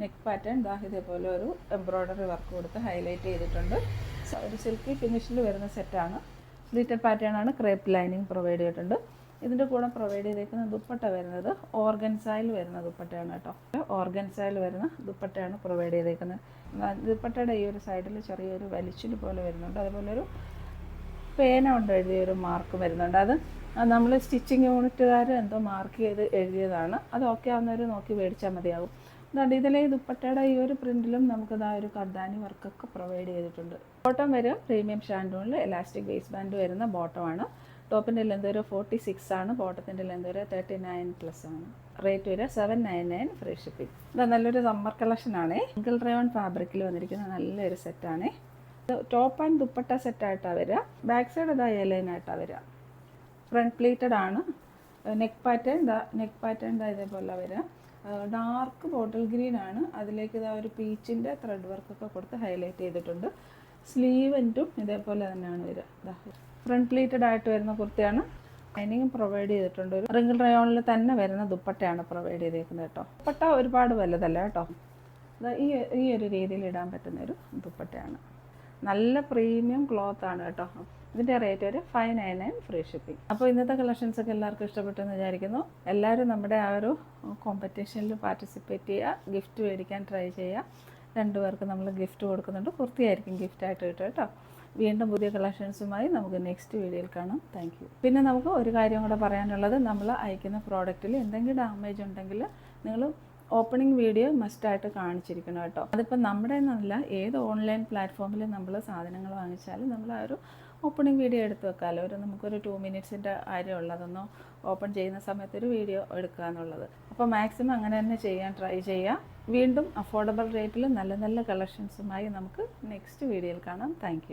നെക്ക് പാറ്റേൺ ഇതേപോലെ ഒരു എംബ്രോയ്ഡറി വർക്ക് കൊടുത്ത് ഹൈലൈറ്റ് ചെയ്തിട്ടുണ്ട്. ഒരു സിൽക്കി ഫിനിഷിൽ വരുന്ന സെറ്റാണ്. സ്ലിറ്റഡ് പാറ്റേൺ ആണ്. ക്രേപ്പ് ലൈനിങ് പ്രൊവൈഡ് ചെയ്തിട്ടുണ്ട്. ഇതിൻ്റെ കൂടെ പ്രൊവൈഡ് ചെയ്തേക്കുന്ന ദുപ്പട്ട വരുന്നത് ഓർഗൻസായിൽ വരുന്ന ദുപ്പട്ടയാണ് കേട്ടോ. ഓർഗൻസായിൽ വരുന്ന ദുപ്പട്ടയാണ് പ്രൊവൈഡ് ചെയ്തേക്കുന്നത്. ദുപ്പട്ടയുടെ ഈ ഒരു സൈഡിൽ ചെറിയൊരു വലിച്ചിൽ പോലെ വരുന്നുണ്ട്. അതുപോലെ ഒരു പേന കൊണ്ട് എഴുതിയൊരു മാർക്ക് വരുന്നുണ്ട്. അത് നമ്മൾ സ്റ്റിച്ചിങ് യൂണിറ്റുകാർ എന്തോ മാർക്ക് ചെയ്ത് എഴുതിയതാണ്. അത് ഓക്കെ ആവുന്നവർ നോക്കി മേടിച്ചാൽ മതിയാകും. അതുകൊണ്ട് ഇതിലെ ഈ ദുപ്പട്ടയുടെ ഈ ഒരു പ്രിൻറ്റിലും നമുക്ക് ഒരു കർദാനി വർക്കൊക്കെ പ്രൊവൈഡ് ചെയ്തിട്ടുണ്ട്. ബോട്ടം വരെ പ്രീമിയം ഷാൻഡൂണിൽ എലാസ്റ്റിക് വേസ്റ്റ് ബാൻഡ് വരുന്ന ബോട്ടമാണ്. ടോപ്പിൻ്റെ ലെന്ത് വരെ 46 ആണ്. ബോട്ടത്തിൻ്റെ ലെന്ത് വരെ 39+ ആണ്. റേറ്റ് വരെ 799 ഫ്രീ ഷിപ്പിംഗ്. ഇത് നല്ലൊരു സമ്മർ കളക്ഷനാണ്. സിംഗിൾ റയോൺ ഫാബ്രിക്കിൽ വന്നിരിക്കുന്ന നല്ലൊരു സെറ്റാണ്. ടോപ്പ് ആൻഡ് ദുപ്പട്ട സെറ്റായിട്ടാണ് വരിക. ബാക്ക് സൈഡ് എലൈനായിട്ടാണ് വരിക. ഫ്രണ്ട് പ്ലീറ്റഡ് ആണ്. നെക്ക് പാറ്റേൺ ഇതേപോലെ വരിക. ഡാർക്ക് ബോട്ടിൽ ഗ്രീൻ ആണ്. അതിലേക്ക് ഒരു പീച്ചിൻ്റെ ത്രെഡ് വർക്കൊക്കെ കൊടുത്ത് ഹൈലൈറ്റ് ചെയ്തിട്ടുണ്ട്. സ്ലീവൻറ്റും ഇതേപോലെ തന്നെയാണ് വരിക. ഫ്രണ്ട് പ്ലീറ്റഡ് ആയിട്ട് വരുന്ന കുർത്തിയാണ്. ലൈനിങ്ങും പ്രൊവൈഡ് ചെയ്തിട്ടുണ്ട്. ഒരു റിംഗിൾ റയോണിൽ തന്നെ വരുന്ന ദുപ്പട്ടയാണ് പ്രൊവൈഡ് ചെയ്തേക്കുന്നത് കേട്ടോ. ദുപ്പട്ട ഒരുപാട് വലുതല്ല കേട്ടോ. ഈ ഒരു രീതിയിൽ ഇടാൻ പറ്റുന്ന ഒരു ദുപ്പട്ടയാണ്. നല്ല പ്രീമിയം ക്ലോത്ത് ആണ് കേട്ടോ. ഇതിൻ്റെ റേറ്റ് വരെ 599 ഫ്രീ ഷിപ്പിംഗ്. അപ്പോൾ ഇന്നത്തെ കളക്ഷൻസൊക്കെ എല്ലാവർക്കും ഇഷ്ടപ്പെട്ടെന്ന് വിചാരിക്കുന്നു. എല്ലാവരും നമ്മുടെ ആ ഒരു കോമ്പറ്റീഷനിൽ പാർട്ടിസിപ്പേറ്റ് ചെയ്യുക. ഗിഫ്റ്റ് മേടിക്കാൻ ട്രൈ ചെയ്യുക. 2 പേർക്ക് നമ്മൾ ഗിഫ്റ്റ് കൊടുക്കുന്നുണ്ട്. കുർത്തിയായിരിക്കും ഗിഫ്റ്റായിട്ട് കിട്ടുക കേട്ടോ. വീണ്ടും പുതിയ കളക്ഷൻസുമായി നമുക്ക് നെക്സ്റ്റ് വീഡിയോയിൽ കാണാം. Thank you. പിന്നെ നമുക്ക് ഒരു കാര്യം കൂടെ പറയാനുള്ളത്, നമ്മൾ അയക്കുന്ന പ്രോഡക്റ്റിൽ എന്തെങ്കിലും ഡാമേജ് ഉണ്ടെങ്കിൽ നിങ്ങൾ ഓപ്പണിംഗ് വീഡിയോ മസ്റ്റായിട്ട് കാണിച്ചിരിക്കണം കേട്ടോ. അതിപ്പോൾ നമ്മുടെ എന്നല്ല, ഏത് ഓൺലൈൻ പ്ലാറ്റ്ഫോമിൽ നമ്മൾ സാധനങ്ങൾ വാങ്ങിച്ചാലും നമ്മൾ ആ ഒരു ഓപ്പണിംഗ് വീഡിയോ എടുത്ത് വെക്കാമല്ലോ. നമുക്കൊരു 2 മിനിറ്റ്സിൻ്റെ കാര്യമുള്ളതൊന്നോ ഓപ്പൺ ചെയ്യുന്ന സമയത്ത് ഒരു വീഡിയോ എടുക്കുക എന്നുള്ളത്. അപ്പോൾ മാക്സിമം അങ്ങനെ തന്നെ ചെയ്യാൻ ട്രൈ ചെയ്യുക. വീണ്ടും അഫോർഡബിൾ റേറ്റിൽ നല്ല നല്ല കളക്ഷൻസുമായി നമുക്ക് നെക്സ്റ്റ് വീഡിയോയിൽ കാണാം. താങ്ക്